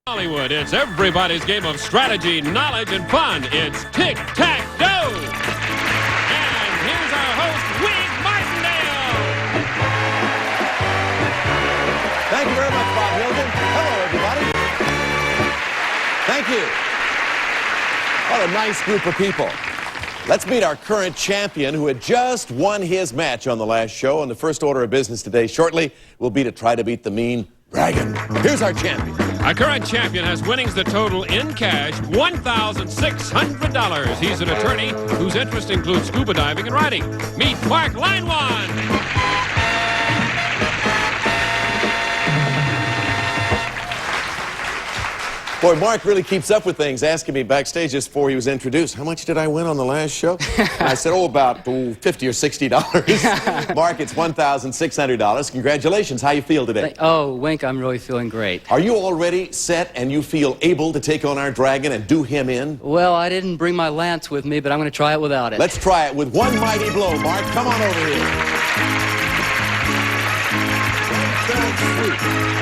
Hollywood, it's everybody's game of strategy, knowledge, and fun. It's Tic Tac Dough. And here's our host, Wig Martindale. Thank you very much, Bob Hilton. Hello, everybody. Thank you. What a nice group of people. Let's meet our current champion who had just won his match on the last show. And the first order of business today shortly will be to try to beat the mean dragon. Here's our champion. Our current champion has winnings that total in cash $1,600. He's an attorney whose interests include scuba diving and riding. Meet Mark Line One. Boy, Mark really keeps up with things, asking me backstage just before he was introduced, how much did I win on the last show? And I said, about $50 or $60. Mark, it's $1,600. Congratulations. How you feel today? Oh, Wink, I'm really feeling great. Are you already set and you feel able to take on our dragon and do him in? Well, I didn't bring my lance with me, but I'm going to try it without it. Let's try it with one mighty blow, Mark. Come on over here.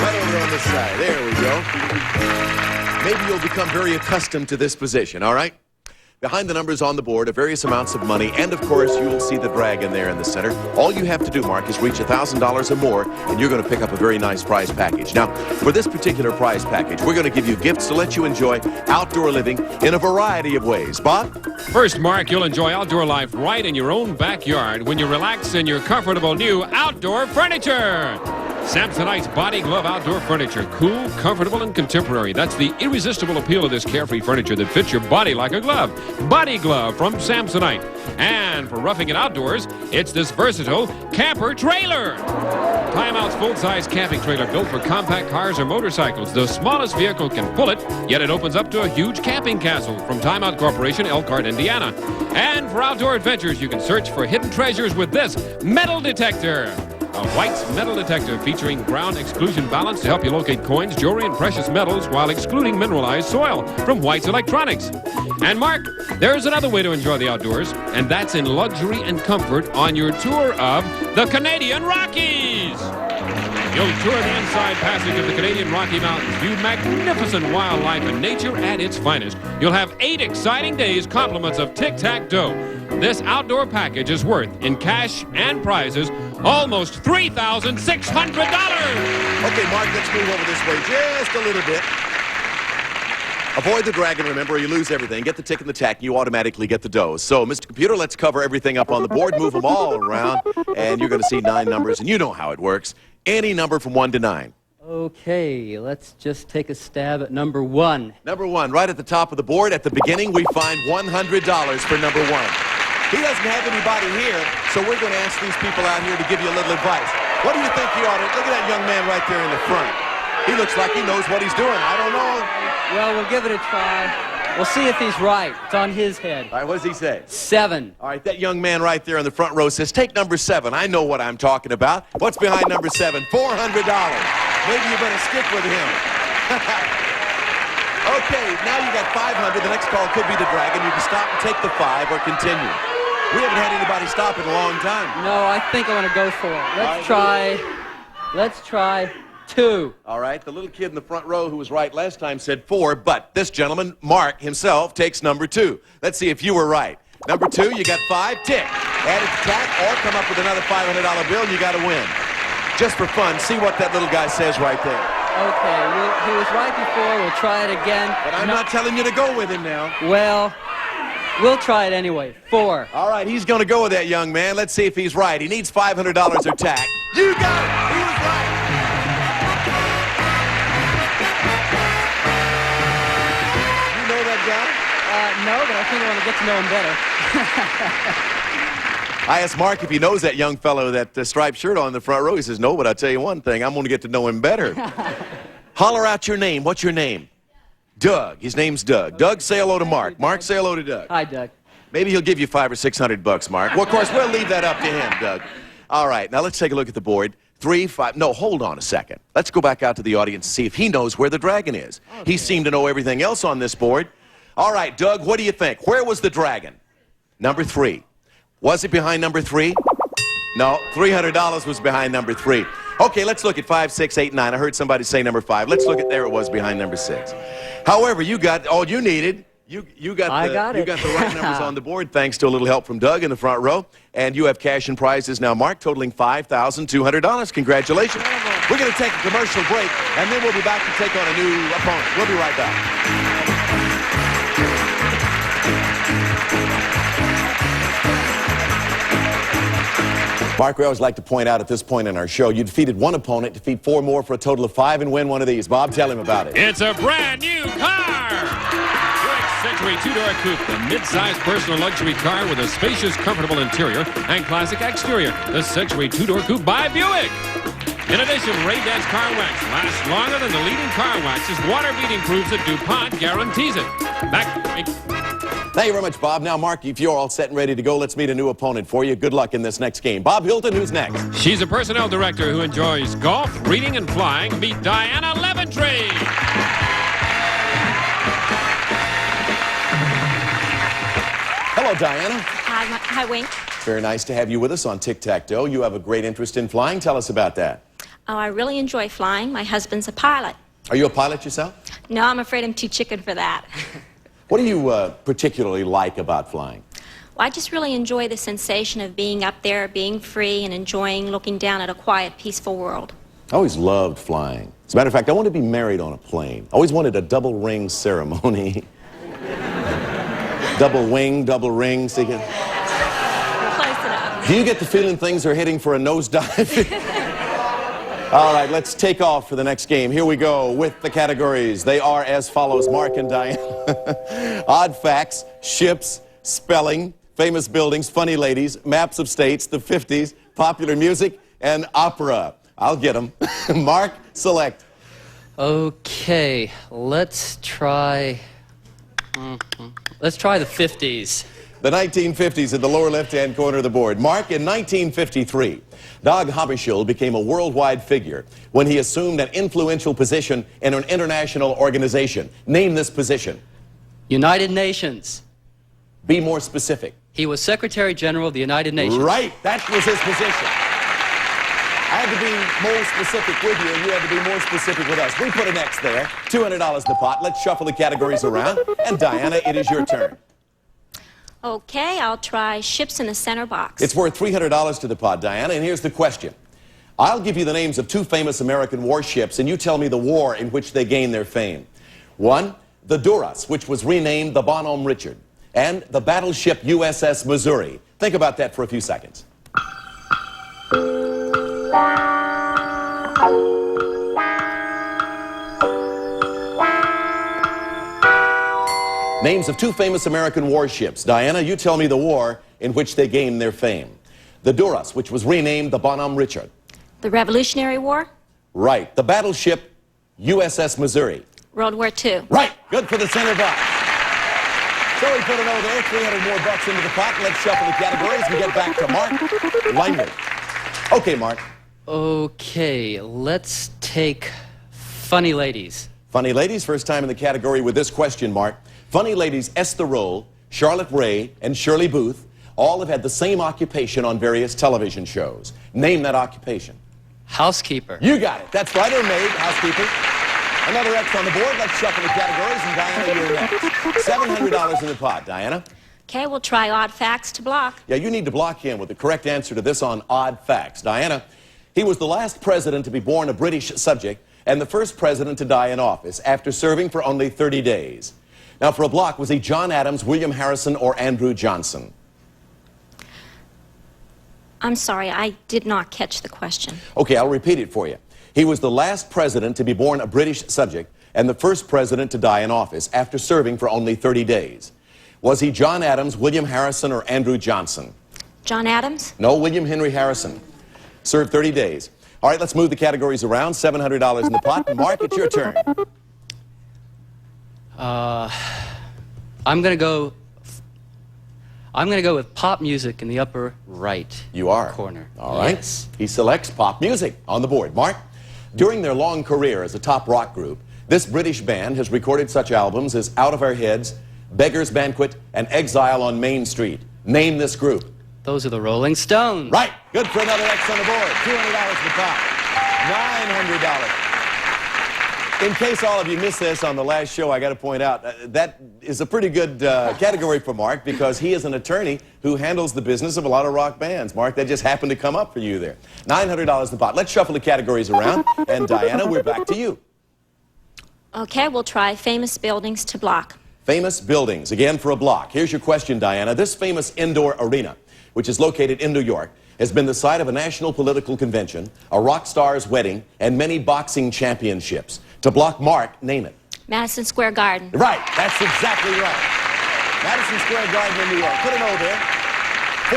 Right over on this side. There we go. Maybe you'll become very accustomed to this position, all right? Behind the numbers on the board are various amounts of money, and of course, you will see the dragon there in the center. All you have to do, Mark, is reach $1,000 or more, and you're going to pick up a very nice prize package. Now, for this particular prize package, we're going to give you gifts to let you enjoy outdoor living in a variety of ways. Bob? First, Mark, you'll enjoy outdoor life right in your own backyard when you relax in your comfortable new outdoor furniture. Samsonite's Body Glove outdoor furniture. Cool, comfortable, and contemporary. That's the irresistible appeal of this carefree furniture that fits your body like a glove. Body Glove from Samsonite. And for roughing it outdoors, it's this versatile camper trailer. Time Out's full-size camping trailer built for compact cars or motorcycles. The smallest vehicle can pull it, yet it opens up to a huge camping castle from Time Out Corporation, Elkhart, Indiana. And for outdoor adventures, you can search for hidden treasures with this metal detector. A White's metal detector featuring ground exclusion balance to help you locate coins, jewelry, and precious metals while excluding mineralized soil from White's Electronics. And Mark, there's another way to enjoy the outdoors, and that's in luxury and comfort on your tour of the Canadian Rockies. You'll tour the inside passage of the Canadian Rocky Mountains, view magnificent wildlife and nature at its finest. You'll have 8 exciting days, compliments of Tic Tac Dough. This outdoor package is worth, in cash and prizes, almost $3,600. Okay, Mark, let's move over this way just a little bit. Avoid the dragon, remember, or you lose everything. Get the tick and the tack, and you automatically get the dough. So, Mr. Computer, let's cover everything up on the board, move them all around, and you're going to see 9 numbers, and you know how it works. Any number from 1 to 9. Okay, let's just take a stab at number 1. Number 1, right at the top of the board. At the beginning, we find $100 for number 1. He doesn't have anybody here, so we're going to ask these people out here to give you a little advice. What do you think you ought to... Look at that young man right there in the front. He looks like he knows what he's doing. I don't know. Well, we'll give it a try. We'll see if he's right. It's on his head. All right, what does he say? 7. All right, that young man right there in the front row says, take number 7. I know what I'm talking about. What's behind number 7? $400. Maybe you better stick with him. Okay, now you got 500. The next call could be the dragon. You can stop and take the 5 or continue. We haven't had anybody stop in a long time. No, I think I want to go for it. Let's try 2. All right, the little kid in the front row who was right last time said 4, but this gentleman, Mark himself, takes number 2. Let's see if you were right. Number 2, you got 5, tick. Add it to tack or come up with another $500 bill and you got to win. Just for fun, see what that little guy says right there. Okay, he was right before. We'll try it again. But I'm not telling you to go with him now. Well, we'll try it anyway. 4. All right, he's going to go with that young man. Let's see if he's right. He needs $500 or tack. You got it. He was right. You know that guy? No, but I think I want to get to know him better. I asked Mark if he knows that young fellow with that striped shirt on in the front row. He says, no, but I'll tell you one thing. I'm going to get to know him better. Holler out your name. What's your name? Doug. His name's Doug. Okay. Doug, say hello to Mark. Mark, say hello to Doug. Hi, Doug. Maybe he'll give you $500 or $600, Mark. Well, of course, we'll leave that up to him, Doug. All right, now let's take a look at the board. 3, 5. No, hold on a second. Let's go back out to the audience and see if he knows where the dragon is. Okay. He seemed to know everything else on this board. All right, Doug, what do you think? Where was the dragon? Number 3. Was it behind number 3? No, $300 was behind number 3. Okay, let's look at 5, 6, 8, 9. I heard somebody say number 5. Let's look at, there it was behind number 6. However, you got all you needed. You got the right numbers on the board thanks to a little help from Doug in the front row. And you have cash and prizes now, Mark, totaling $5,200. Congratulations. We're going to take a commercial break, and then we'll be back to take on a new opponent. We'll be right back. Mark, we always like to point out at this point in our show, you defeated one opponent, defeat 4 more for a total of 5 and win one of these. Bob, tell him about it. It's a brand new car! Buick Century two-door coupe, the mid-sized personal luxury car with a spacious, comfortable interior and classic exterior. The Century two-door coupe by Buick. In addition, Ray-Dance car wax lasts longer than the leading car waxes. Water beating proves that DuPont guarantees it. Thank you very much, Bob. Now, Mark, if you're all set and ready to go, let's meet a new opponent for you. Good luck in this next game. Bob Hilton, who's next? She's a personnel director who enjoys golf, reading, and flying. Meet Diana Leventree. Hello, Diana. Hi, Wink. Very nice to have you with us on Tic Tac Toe. You have a great interest in flying. Tell us about that. Oh, I really enjoy flying. My husband's a pilot. Are you a pilot yourself? No, I'm afraid I'm too chicken for that. What do you particularly like about flying? Well, I just really enjoy the sensation of being up there, being free, and enjoying looking down at a quiet, peaceful world. I always loved flying. As a matter of fact, I wanted to be married on a plane. I always wanted a double ring ceremony. Double wing, double ring. So you can... Close enough. Do you get the feeling things are heading for a nosedive? All right, let's take off for the next game. Here we go with the categories. They are as follows, Mark and Diane. Odd facts, ships, spelling, famous buildings, funny ladies, maps of states, the 50s, popular music, and opera. I'll get them. Mark, select. Okay, let's try the 50s. The 1950s in the lower left-hand corner of the board. Mark, in 1953, Dag Hammarskjöld became a worldwide figure when he assumed an influential position in an international organization. Name this position. United Nations. Be more specific. He was Secretary General of the United Nations. Right, that was his position. I had to be more specific with you, and you had to be more specific with us. We put an X there, $200 in the pot. Let's shuffle the categories around. And Diana, it is your turn. Okay, I'll try ships in the center box. It's worth $300 to the pot, Diana, and here's the question. I'll give you the names of 2 famous American warships, and you tell me the war in which they gained their fame. 1, the Duras, which was renamed the Bonhomme Richard, and the battleship USS Missouri. Think about that for a few seconds. Names of 2 famous American warships. Diana, you tell me the war in which they gained their fame. The Duras, which was renamed the Bonhomme Richard. The Revolutionary War? Right. The battleship USS Missouri. World War II. Right. Good for the center box. So we put an O there, 300 more bucks into the pot. Let's shuffle the categories and get back to Mark Langley. Okay, Mark. Okay, let's take funny ladies. Funny ladies, first time in the category with this question, Mark. Funny ladies Esther Roll, Charlotte Ray, and Shirley Booth all have had the same occupation on various television shows. Name that occupation. Housekeeper. You got it. That's right, or maid, housekeeper. Another X on the board. Let's shuffle the categories, and Diana, you're next. $700 in the pot. Diana? Okay, we'll try odd facts to block. Yeah, you need to block him with the correct answer to this on odd facts. Diana, he was the last president to be born a British subject and the first president to die in office after serving for only 30 days. Now, for a block, was he John Adams, William Harrison, or Andrew Johnson? I'm sorry, I did not catch the question. Okay, I'll repeat it for you. He was the last president to be born a British subject and the first president to die in office after serving for only 30 days. Was he John Adams, William Harrison, or Andrew Johnson? John Adams? No, William Henry Harrison. Served 30 days. All right, let's move the categories around. $700 in the pot. Mark, it's your turn. I'm gonna go with pop music in the upper right. You are. Corner. All right. Yes. He selects pop music on the board. Mark, during their long career as a top rock group, this British band has recorded such albums as Out of Our Heads, Beggar's Banquet, and Exile on Main Street. Name this group. Those are the Rolling Stones. Right. Good for another X on the board. $200 in the pot. $900. In case all of you missed this on the last show, I got to point out that is a pretty good category for Mark because he is an attorney who handles the business of a lot of rock bands. Mark, that just happened to come up for you there. $900 the pot. Let's shuffle the categories around. And Diana, we're back to you. Okay, we'll try famous buildings to block. Famous buildings, again for a block. Here's your question, Diana. This famous indoor arena, which is located in New York, has been the site of a national political convention, a rock star's wedding, and many boxing championships. To block Mark, name it. Madison Square Garden. Right, that's exactly right. Madison Square Garden in New York. Put an O there.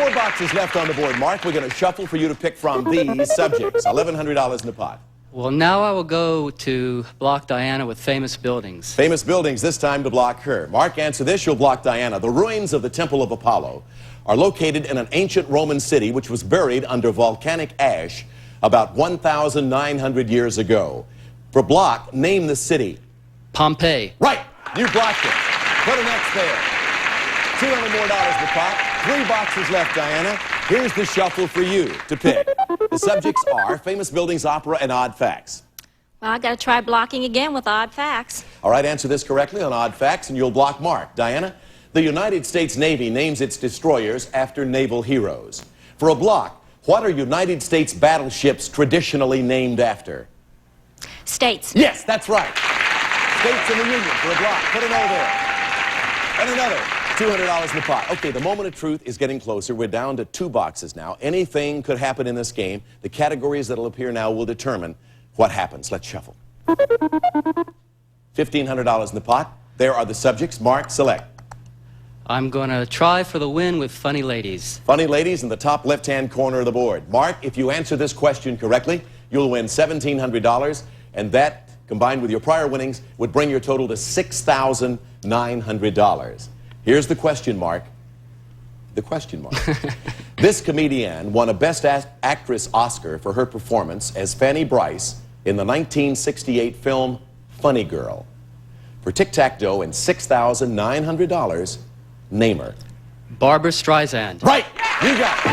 4 boxes left on the board. Mark, we're going to shuffle for you to pick from these subjects. $1,100 in the pot. Well, now I will go to block Diana with famous buildings. Famous buildings, this time to block her. Mark, answer this, you'll block Diana. The ruins of the Temple of Apollo are located in an ancient Roman city which was buried under volcanic ash about 1,900 years ago. For block, name the city. Pompeii. Right, you blocked it. Put an X there. $200 more in the pot. 3 boxes left, Diana. Here's the shuffle for you to pick. The subjects are famous buildings, opera, and odd facts. Well, I got to try blocking again with odd facts. All right, answer this correctly on odd facts, and you'll block Mark. Diana, the United States Navy names its destroyers after naval heroes. For a block, what are United States battleships traditionally named after? States. Yes, that's right. States in the Union for a block. Put an O there. And another $200 in the pot. Okay, the moment of truth is getting closer. We're down to 2 boxes now. Anything could happen in this game. The categories that'll appear now will determine what happens. Let's shuffle. $1,500 in the pot. There are the subjects. Mark, select. I'm going to try for the win with funny ladies. Funny ladies in the top left-hand corner of the board. Mark, if you answer this question correctly, you'll win $1,700, and that, combined with your prior winnings, would bring your total to $6,900. Here's the question mark. The question mark. This comedian won a Best Actress Oscar for her performance as Fanny Brice in the 1968 film Funny Girl. For Tic Tac Dough and $6,900, name her. Barbara Streisand. Right! You got it.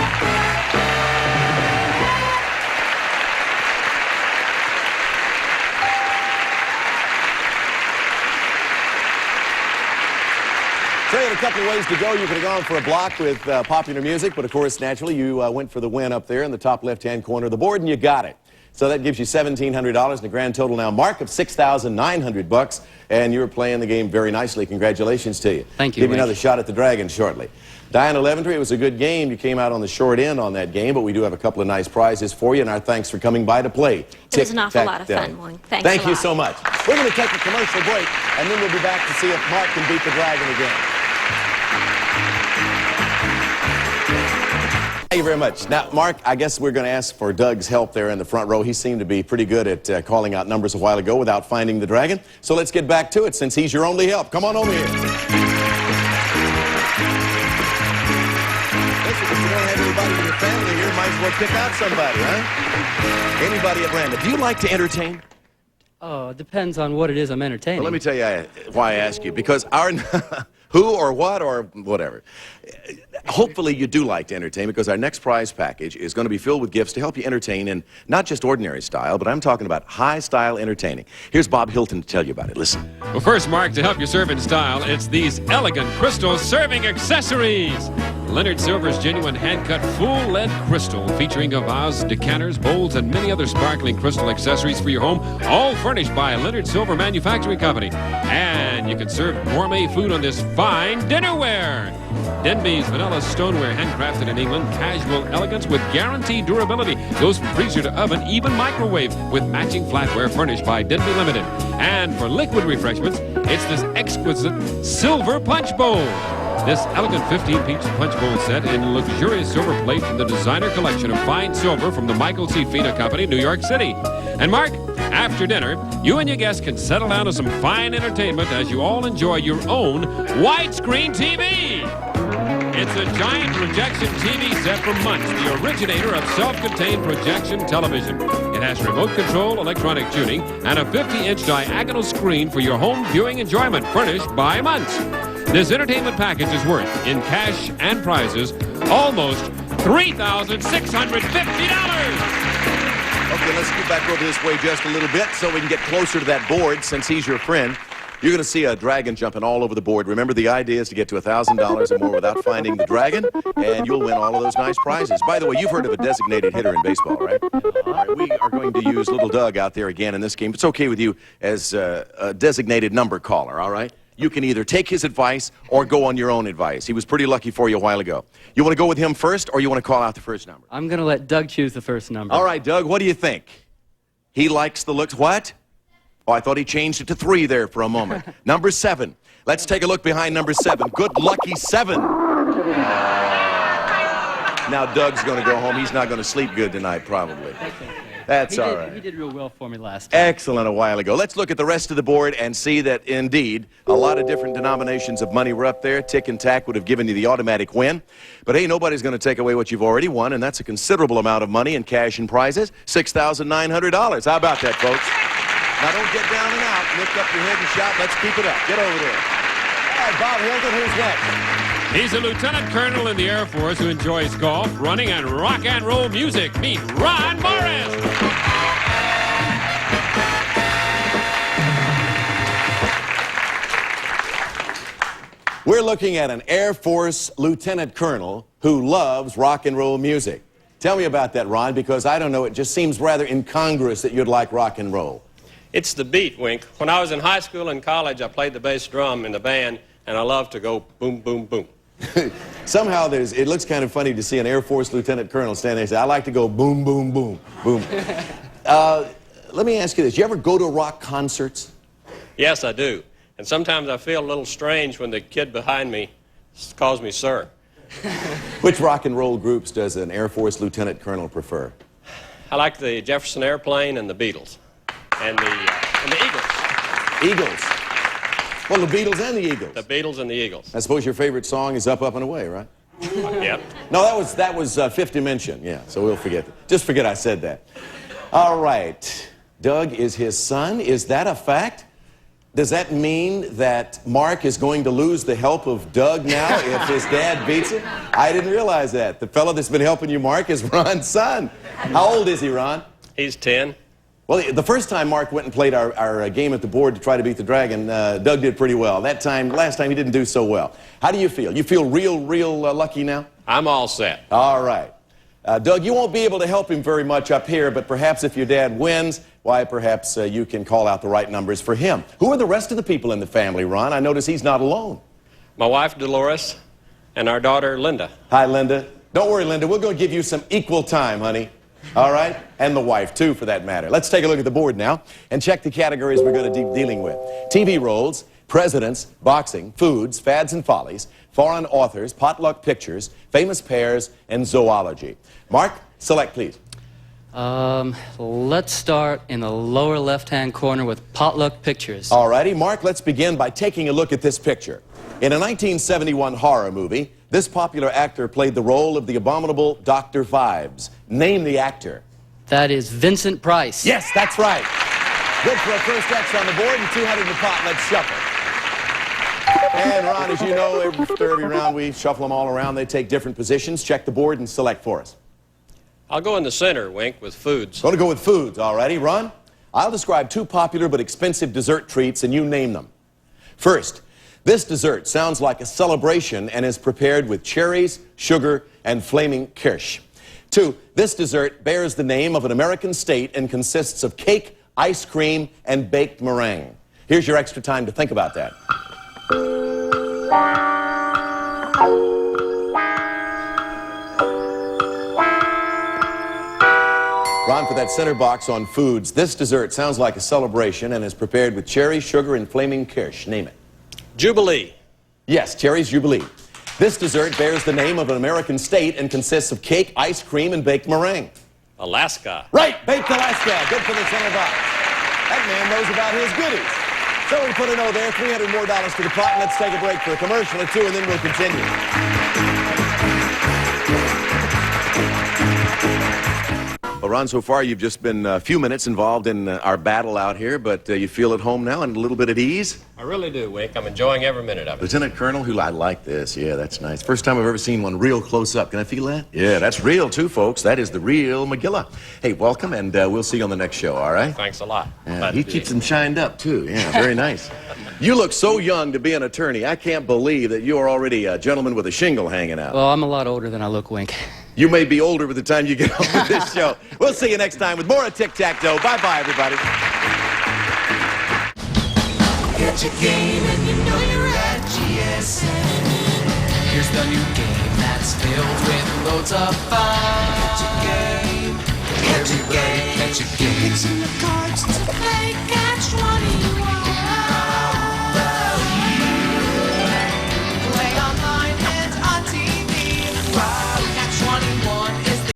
So you had a couple of ways to go. You could have gone for a block with popular music, but of course, naturally, you went for the win up there in the top left-hand corner of the board, and you got it. So that gives you $1,700 and a grand total now, Mark, of $6,900, and you're playing the game very nicely. Congratulations to you. Thank you. Give you another shot at the Dragon shortly. Diana Leventry, it was a good game. You came out on the short end on that game, but we do have a couple of nice prizes for you, and our thanks for coming by to play. It was an awful lot of fun, Warren. Thanks Thank a you lot. so much. We're going to take a commercial break, and then we'll be back to see if Mark can beat the Dragon again. Thank you very much. Now, Mark, I guess we're going to ask for Doug's help there in the front row. He seemed to be pretty good at calling out numbers a while ago without finding the Dragon. So let's get back to it since he's your only help. Come on over here. Listen, if you don't have anybody in your family here, might as well pick out somebody, huh? Anybody at random. Do you like to entertain? Oh, it depends on what it is I'm entertaining. Well, let me tell you why I ask you. Because our... who or what or whatever. Hopefully you do like to entertain, because our next prize package is going to be filled with gifts to help you entertain in not just ordinary style, but I'm talking about high-style entertaining. Here's Bob Hilton to tell you about it. Listen. Well, first, Mark, to help you serve in style, it's these elegant crystal serving accessories. Leonard Silver's genuine hand-cut full-lead crystal, featuring a vase, decanters, bowls, and many other sparkling crystal accessories for your home, all furnished by Leonard Silver Manufacturing Company. And you can serve gourmet food on this fine dinnerware. Denby's vanilla stoneware, handcrafted in England, casual elegance with guaranteed durability. Goes from freezer to oven, even microwave, with matching flatware furnished by Denby Limited. And for liquid refreshments, it's this exquisite silver punch bowl. This elegant 15-piece punch bowl set in luxurious silver plate from the designer collection of fine silver from the Michael C. Fina Company, New York City. And Mark, after dinner, you and your guests can settle down to some fine entertainment as you all enjoy your own widescreen TV. It's a giant projection TV set from Munch, the originator of self-contained projection television. It has remote control, electronic tuning, and a 50-inch diagonal screen for your home viewing enjoyment, furnished by Munch. This entertainment package is worth, in cash and prizes, almost $3,650. Again, let's scoot back over this way just a little bit so we can get closer to that board since he's your friend. You're going to see a dragon jumping all over the board. Remember, the idea is to get to $1,000 or more without finding the dragon, and you'll win all of those nice prizes. By the way, you've heard of a designated hitter in baseball, right? All right, we are going to use little Doug out there again in this game. It's okay with you as a designated number caller, all right? You can either take his advice or go on your own advice. He was pretty lucky for you a while ago. You want to go with him first, or you want to call out the first number? I'm going to let Doug choose the first number. All right, Doug, what do you think? He likes the looks. What? Oh, I thought he changed it to 3 there for a moment. Number 7. Let's take a look behind number 7. Good lucky 7. Now Doug's going to go home. He's not going to sleep good tonight, probably. That's all right. He did real well for me last time. Excellent a while ago. Let's look at the rest of the board and see that, indeed, a lot of different denominations of money were up there. Tic and Tac would have given you the automatic win. But, hey, nobody's going to take away what you've already won, and that's a considerable amount of money in cash and prizes, $6,900. How about that, folks? Now, don't get down and out. Lift up your head and shout, let's keep it up. Get over there. All right, Bob Hilton, who's next? He's a lieutenant colonel in the Air Force who enjoys golf, running, and rock and roll music. Meet Ron Morris. We're looking at an Air Force lieutenant colonel who loves rock and roll music. Tell me about that, Ron, because I don't know, it just seems rather incongruous that you'd like rock and roll. It's the beat, Wink. When I was in high school and college, I played the bass drum in the band, and I loved to go boom, boom, boom. Somehow it looks kind of funny to see an Air Force lieutenant colonel stand there and say, I like to go boom, boom, boom, boom. Let me ask you this. You ever go to rock concerts? Yes, I do. And sometimes I feel a little strange when the kid behind me calls me sir. Which rock and roll groups does an Air Force lieutenant colonel prefer? I like the Jefferson Airplane and the Beatles. And the Eagles. Eagles. Well, the Beatles and the Eagles. The Beatles and the Eagles. I suppose your favorite song is Up, Up, and Away, right? Yep. No, that was Fifth Dimension, yeah, so we'll forget. Just forget I said that. All right. Doug is his son. Is that a fact? Does that mean that Mark is going to lose the help of Doug now if his dad beats him? I didn't realize that. The fellow that's been helping you, Mark, is Ron's son. How old is he, Ron? He's 10. Well, the first time Mark went and played our game at the board to try to beat the dragon, Doug did pretty well. Last time he didn't do so well. How do you feel? You feel real lucky now? I'm all set. All right. Doug, you won't be able to help him very much up here, but perhaps if your dad wins, why, perhaps you can call out the right numbers for him. Who are the rest of the people in the family, Ron? I notice he's not alone. My wife, Dolores, and our daughter, Linda. Hi, Linda. Don't worry, Linda. We're going to give you some equal time, honey. All right? And the wife, too, for that matter. Let's take a look at the board now and check the categories we're going to be dealing with. TV roles, presidents, boxing, foods, fads and follies, foreign authors, potluck pictures, famous pairs, and zoology. Mark, select, please. Let's start in the lower left-hand corner with potluck pictures. All righty. Mark, let's begin by taking a look at this picture. In a 1971 horror movie, this popular actor played the role of the abominable Dr. Vibes. Name the actor. That is Vincent Price. Yes, that's right. Good for a first X on the board and 200 in the pot. Let's shuffle. And Ron, as you know, after every round we shuffle them all around. They take different positions. Check the board and select for us. I'll go in the center, Wink, with foods. Going to go with foods, all righty. Ron, I'll describe 2 popular but expensive dessert treats and you name them. First, this dessert sounds like a celebration and is prepared with cherries, sugar, and flaming kirsch. 2, this dessert bears the name of an American state and consists of cake, ice cream, and baked meringue. Here's your extra time to think about that. Ron, for that center box on foods, this dessert sounds like a celebration and is prepared with cherry, sugar, and flaming kirsch. Name it. Jubilee. Yes, Cherry's Jubilee. This dessert bears the name of an American state and consists of cake, ice cream, and baked meringue. Alaska. Right, baked Alaska. Good for the center box. That man knows about his goodies. So we put an O there, $300 more to the pot. Let's take a break for a commercial or 2, and then we'll continue. Well, Ron, so far you've just been a few minutes involved in our battle out here, but you feel at home now and a little bit at ease? I really do, Wink. I'm enjoying every minute of it. Lieutenant Colonel, who I like this. Yeah, that's nice. First time I've ever seen one real close up. Can I feel that? Yeah, that's real too, folks. That is the real McGilla. Hey, welcome, and we'll see you on the next show, all right? Thanks a lot. Yeah, he keeps them shined up, too. Yeah, very nice. You look so young to be an attorney. I can't believe that you are already a gentleman with a shingle hanging out. Well, I'm a lot older than I look, Wink. You may be older by the time you get on with this show. We'll see you next time with more of Tic Tac Toe. Bye-bye, everybody. Get your game and you know you're at GSN. Here's the new game that's filled with loads of fun. Get your game. Everybody catch your game. It's in the cards to play.